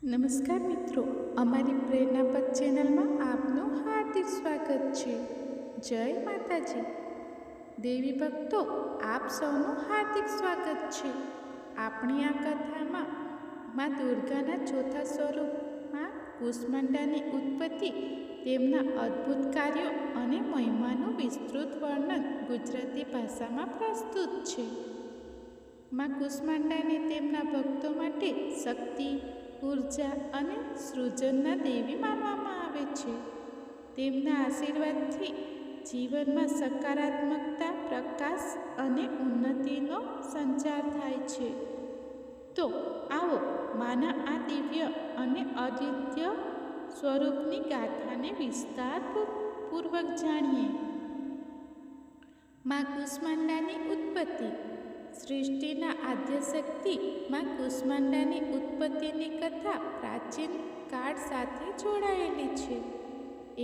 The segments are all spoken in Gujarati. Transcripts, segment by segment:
નમસ્કાર મિત્રો, અમારી પ્રેરણાપદ ચેનલમાં આપનું હાર્દિક સ્વાગત છે. જય માતાજી. દેવી ભક્તો, આપ સૌનું હાર્દિક સ્વાગત છે. આપણી આ કથામાં માં દુર્ગાના ચોથા સ્વરૂપમાં કુષ્માંડાની ઉત્પત્તિ, તેમના અદ્ભુત કાર્યો અને મહિમાનું વિસ્તૃત વર્ણન ગુજરાતી ભાષામાં પ્રસ્તુત છે. માં કુષ્માંડાને તેમના ભક્તો માટે શક્તિ, ઉર્જા અને સૃજનના દેવી માનવામાં આવે છે. તેમના આશીર્વાદથી જીવનમાં સકારાત્મકતા, પ્રકાશ અને ઉન્નતિનો સંચાર થાય છે. તો આવો માના આ દિવ્ય અને અદ્વિતીય સ્વરૂપની ગાથાને વિસ્તારપૂર્વક જાણીએ. માં કુષ્માંડાની ઉત્પત્તિ. સૃષ્ટિના આદ્યશક્તિ માં કુષ્માંડાની ઉત્પત્તિની કથા પ્રાચીન કાળ સાથે જોડાયેલી છે.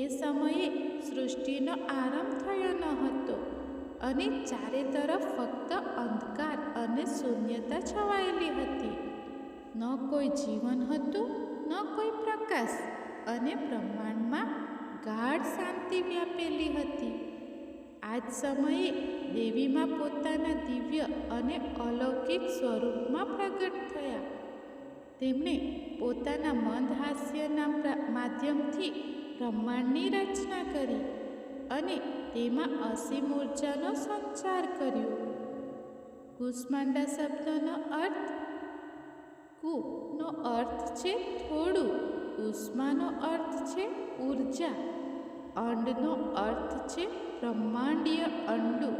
એ સમયે સૃષ્ટિનો આરંભ થયો ન હતો અને ચારે તરફ ફક્ત અંધકાર અને શૂન્યતા છવાયેલી હતી. ન કોઈ જીવન હતું, ન કોઈ પ્રકાશ, અને બ્રહ્માંડમાં ગાઢ શાંતિ વ્યાપેલી હતી. આ જ સમયે દેવીમાં પોતાના દિવ્ય અને અલૌકિક સ્વરૂપમાં પ્રગટ થયા. તેમણે પોતાના મંદ હાસ્યના માધ્યમથી બ્રહ્માંડની રચના કરી અને તેમાં અસીમ ઉર્જાનો સંચાર કર્યો. કુષ્માંડા શબ્દનો અર્થ કુનો અર્થ છે થોડું, ઉષ્માનો અર્થ છે ઉર્જા, અંડનો અર્થ છે બ્રહ્માંડીય અંડુ,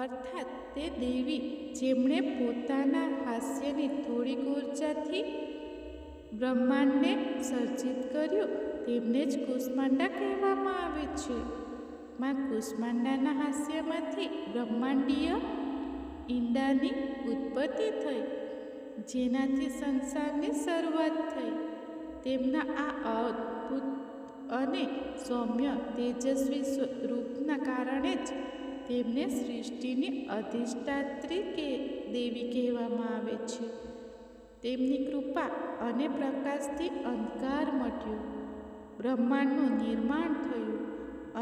અર્થાત તે દેવી જેમણે પોતાના હાસ્યની થોડીક ઉર્જાથી બ્રહ્માંડને સર્જિત કર્યું, તેમને જ કુષ્માંડા કહેવામાં આવે છે. માં કુષ્માંડાના હાસ્યમાંથી બ્રહ્માંડીય ઈંડાની ઉત્પત્તિ થઈ, જેનાથી સંસારની શરૂઆત થઈ. તેમના આ અદ્ભુત અને સૌમ્ય તેજસ્વી રૂપના કારણે જ તેમને સૃષ્ટિની અધિષ્ઠાત્રી દેવી કહેવામાં આવે છે. તેમની કૃપા અને પ્રકાશથી અંધકાર મટ્યો, બ્રહ્માંડનું નિર્માણ થયું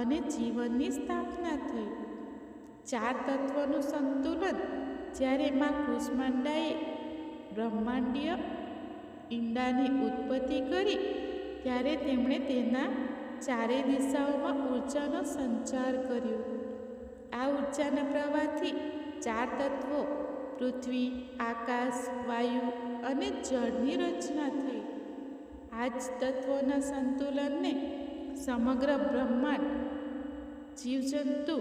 અને જીવનની સ્થાપના થઈ. ચાર તત્વોનું સંતુલન. જ્યારે માં કુષ્માંડાએ બ્રહ્માંડીય ઈંડાની ઉત્પત્તિ કરી, ત્યારે તેમણે તેના ચારેય દિશાઓમાં ઉર્જાનો સંચાર કર્યો. આ ઉર્જાના પ્રવાહથી ચાર તત્વો પૃથ્વી, આકાશ, વાયુ અને જળની રચના થઈ. આ જ તત્વોના સંતુલનને સમગ્ર બ્રહ્માંડ, જીવજંતુ,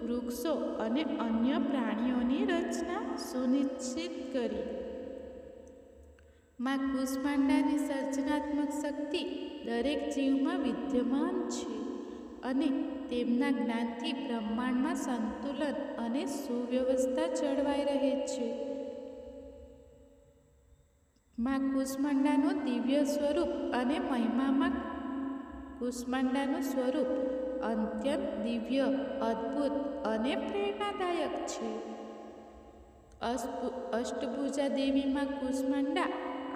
વૃક્ષો અને અન્ય પ્રાણીઓની રચના સુનિશ્ચિત કરી. માં કુષ્માંડાની સર્જનાત્મક શક્તિ દરેક જીવમાં વિદ્યમાન છે અને તેમના જ્ઞાનથી બ્રહ્માંડમાં સંતુલન અને સુવ્યવસ્થા જળવાઈ રહે છે. માં કુષ્માંડાનું દિવ્ય સ્વરૂપ અને મહિમામાં કુષ્માંડાનું સ્વરૂપ અત્યંત દિવ્ય, અદ્ભુત અને પ્રેરણાદાયક છે. અષ્ટભુજા દેવીમાં કુષ્માંડા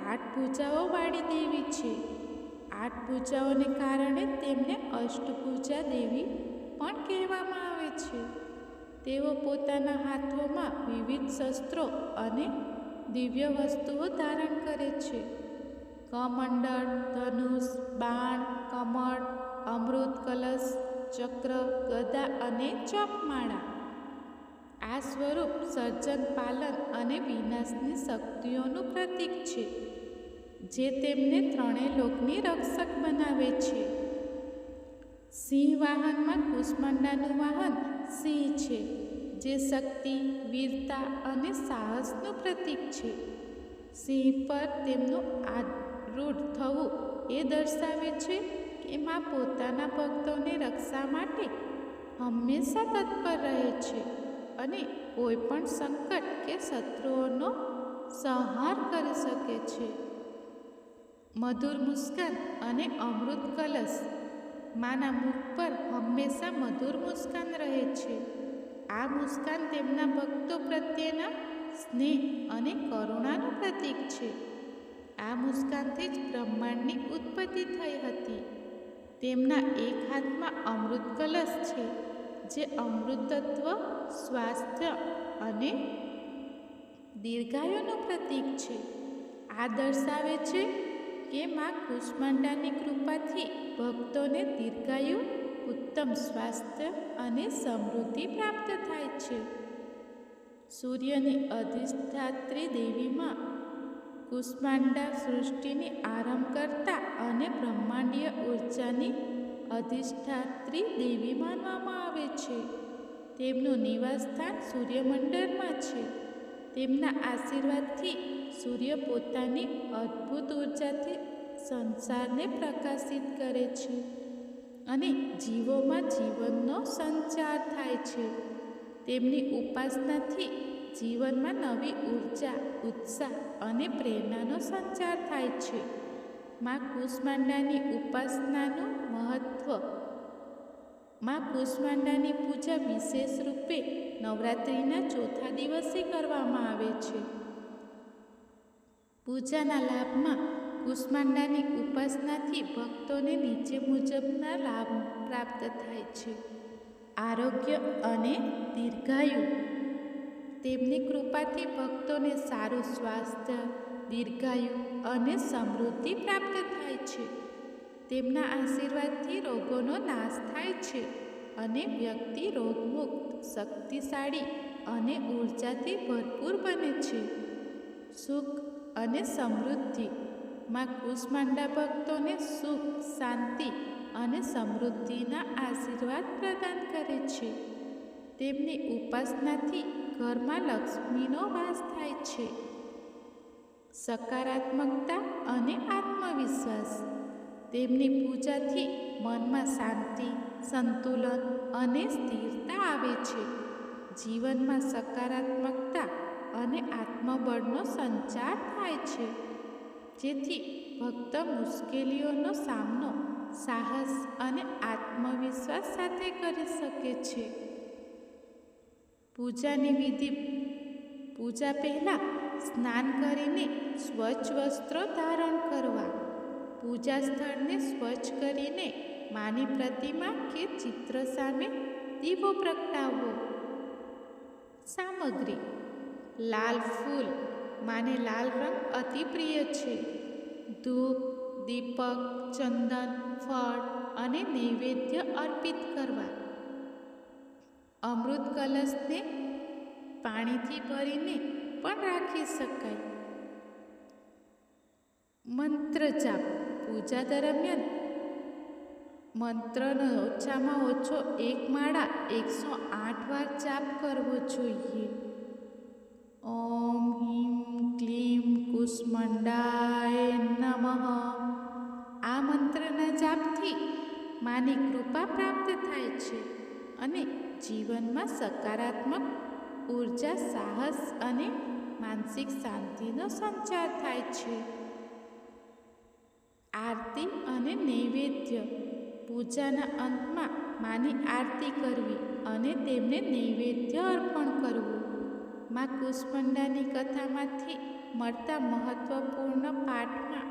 8 ભુજાઓવાળી દેવી છે. 8 ભુજાઓને કારણે તેમને અષ્ટભુજા દેવી પણ કહેવામાં આવે છે. તેઓ પોતાના હાથોમાં વિવિધ શસ્ત્રો અને દિવ્ય વસ્તુઓ ધારણ કરે છે. કમંડળ, ધનુષ, બાણ, કમળ, અમૃત કલશ, ચક્ર, ગદા અને જપમાળા. આ સ્વરૂપ સર્જન, પાલન અને વિનાશની શક્તિઓનું પ્રતીક છે, જે તેમને ત્રણેય લોકની રક્ષક બનાવે છે. સિંહ વાહનમાં કુષ્માંડાનું વાહન સિંહ છે, જે શક્તિ, વીરતા અને સાહસનું પ્રતીક છે. સિંહ પર તેમનું આરૂઢ થવું એ દર્શાવે છે કે માં પોતાના ભક્તોની રક્ષા માટે હંમેશા તત્પર રહે છે અને કોઈ પણ સંકટ કે શત્રુઓનો સંહાર કરી શકે છે. મધુર મુસ્કાન અને અમૃત કલશ. માના મુખ પર હંમેશા મધુર મુસ્કાન રહે છે. આ મુસ્કાન તેમના ભક્તો પ્રત્યેના સ્નેહ અને કરુણાનું પ્રતીક છે. આ મુસ્કાનથી જ બ્રહ્માંડની ઉત્પત્તિ થઈ હતી. તેમના એક હાથમાં અમૃત કલશ છે, જે અમૃતત્વ, સ્વાસ્થ્ય અને દીર્ઘાયુનું પ્રતીક છે. આ દર્શાવે છે કે મા કુષ્માંડાની કૃપાથી ભક્તોને દીર્ઘાયુ, ઉત્તમ સ્વાસ્થ્ય અને સમૃદ્ધિ પ્રાપ્ત થાય છે. સૂર્યની અધિષ્ઠાત્રી દેવીમાં કુષ્માંડા સૃષ્ટિની આરંભ કરતા અને બ્રહ્માંડીય ઉર્જાની અધિષ્ઠાત્રી દેવી માનવામાં આવે છે. તેમનું નિવાસસ્થાન સૂર્યમંડળમાં છે. તેમના આશીર્વાદથી સૂર્ય પોતાની અદ્ભુત ઉર્જાથી સંસારને પ્રકાશિત કરે છે અને જીવોમાં જીવનનો સંચાર થાય છે. તેમની ઉપાસનાથી જીવનમાં નવી ઉર્જા, ઉત્સાહ અને પ્રેરણાનો સંચાર થાય છે. મા કુષ્માંડાની ઉપાસનાનું મહત્વ. મા કુષ્માંડાની પૂજા વિશેષ રૂપે નવરાત્રિના ચોથા દિવસે કરવામાં આવે છે. પૂજાના લાભમાં કુષ્માંડાની ઉપાસનાથી ભક્તોને નીચે મુજબના લાભ પ્રાપ્ત થાય છે. આરોગ્ય અને દીર્ઘાયુ. તેમની કૃપાથી ભક્તોને સારું સ્વાસ્થ્ય, દીર્ઘાયુ અને સમૃદ્ધિ પ્રાપ્ત થાય છે. તેમના આશીર્વાદથી રોગોનો નાશ થાય છે અને વ્યક્તિ રોગમુક્ત, શક્તિશાળી અને ઉર્જાથી ભરપૂર બને છે. સુખ અને સમૃદ્ધિ. મા કુષ્માંડા ભક્તોને સુખ, શાંતિ અને સમૃદ્ધિના આશીર્વાદ પ્રદાન કરે છે. તેમની ઉપાસનાથી ઘરમાં લક્ષ્મીનો વાસ થાય છે. સકારાત્મકતા અને આત્મવિશ્વાસ. તેમની પૂજાથી મનમાં શાંતિ, સંતુલન અને સ્થિરતા આવે છે. જીવનમાં સકારાત્મકતા અને આત્મબળનો સંચાર થાય છે, જેથી ભક્ત મુશ્કેલીઓનો સામનો સાહસ અને આત્મવિશ્વાસ સાથે કરી શકે છે. પૂજાની વિધિ. પૂજા પહેલાં સ્નાન કરીને સ્વચ્છ વસ્ત્રો ધારણ કરવા. પૂજા સ્થળને સ્વચ્છ કરીને માની પ્રતિમા કે ચિત્ર સામે દીવો પ્રગટાવવો. સામગ્રી. લાલ ફૂલ. માને લાલ રંગ અતિ પ્રિય છે. ધૂપ, દીપક, ચંદન, ફળ અને નૈવેદ્ય અર્પિત કરવા. અમૃત કલશને પાણીથી ભરીને પણ રાખી શકાય. મંત્ર જાપ. પૂજા દરમિયાન મંત્રનો ઓછામાં ઓછો એક માળા 108 વાર જાપ કરવો જોઈએ. ઓમ હ્રીમ ક્લીમ કુષ્માંડાય નમઃ. આ મંત્રના જાપથી માની કૃપા પ્રાપ્ત થાય છે અને જીવનમાં સકારાત્મક ઉર્જા, સાહસ અને માનસિક શાંતિનો સંચાર થાય છે. આરતી અને નૈવેદ્ય. પૂજાના અંતમાં માની આરતી કરવી અને તેમને નૈવેદ્ય અર્પણ કરવું. મા કુષ્માંડાની કથામાંથી મળતા મહત્વપૂર્ણ પાઠમાં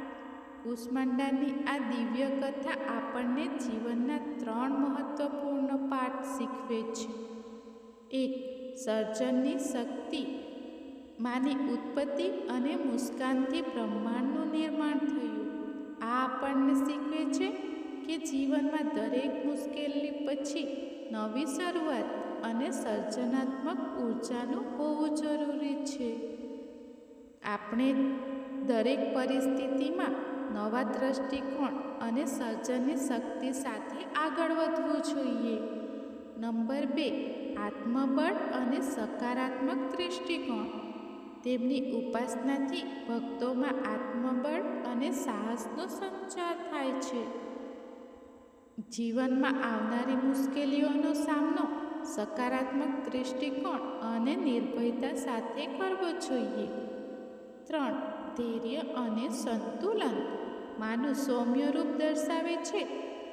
કુષ્માંડાની આ દિવ્ય કથા આપણને જીવનના 3 મહત્વપૂર્ણ પાઠ શીખવે છે. 1. સર્જનની શક્તિ. માની ઉત્પત્તિ અને મુસ્કાનથી બ્રહ્માંડનું નિર્માણ થયું. આ આપણને શીખવે છે કે જીવનમાં દરેક મુશ્કેલી પછી નવી શરૂઆત અને સર્જનાત્મક ઉર્જાનું હોવું જરૂરી છે. આપણે દરેક પરિસ્થિતિમાં નવા દૃષ્ટિકોણ અને સર્જનની શક્તિ સાથે આગળ વધવું જોઈએ. નંબર 2. આત્મબળ અને સકારાત્મક દૃષ્ટિકોણ. તેમની ઉપાસનાથી ભક્તોમાં આત્મબળ અને સાહસનો સંચાર થાય છે. જીવનમાં આવનારી મુશ્કેલીઓનો સામનો સકારાત્મક દૃષ્ટિકોણ અને નિર્ભયતા સાથે કરવો જોઈએ. 3. ધૈર્ય અને સંતુલન. માનું સૌમ્ય રૂપ દર્શાવે છે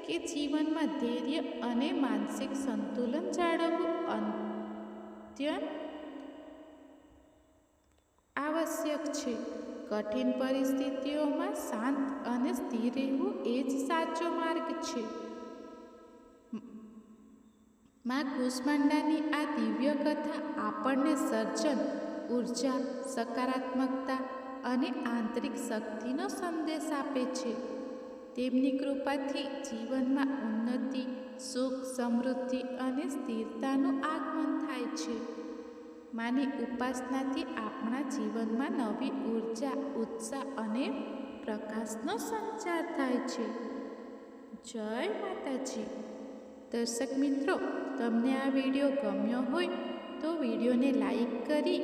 કે જીવનમાં ધૈર્ય અને માનસિક સંતુલન જાળવવું અત્યંત આવશ્યક છે. કઠિન પરિસ્થિતિઓમાં શાંત અને સ્થિર રહેવું એ જ સાચો માર્ગ છે. માં કુષ્માંડાની આ દિવ્ય કથા આપણને સર્જન, ઉર્જા, સકારાત્મકતા અને આંતરિક શક્તિનો સંદેશ આપે છે. તેમની કૃપાથી જીવનમાં ઉન્નતિ, સુખ, સમૃદ્ધિ અને સ્થિરતાનું આગમન થાય છે. માની ઉપાસનાથી આપણા જીવનમાં નવી ઉર્જા, ઉત્સાહ અને પ્રકાશનો સંચાર થાય છે. જય માતાજી. દર્શક મિત્રો, તમને આ વિડીયો ગમ્યો હોય તો વિડીયોને લાઈક કરી,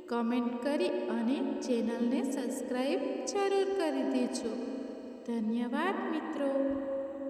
કમેન્ટ કરી અને ચેનલને સબસ્ક્રાઈબ જરૂર કરી દેજો. ધન્યવાદ મિત્રો.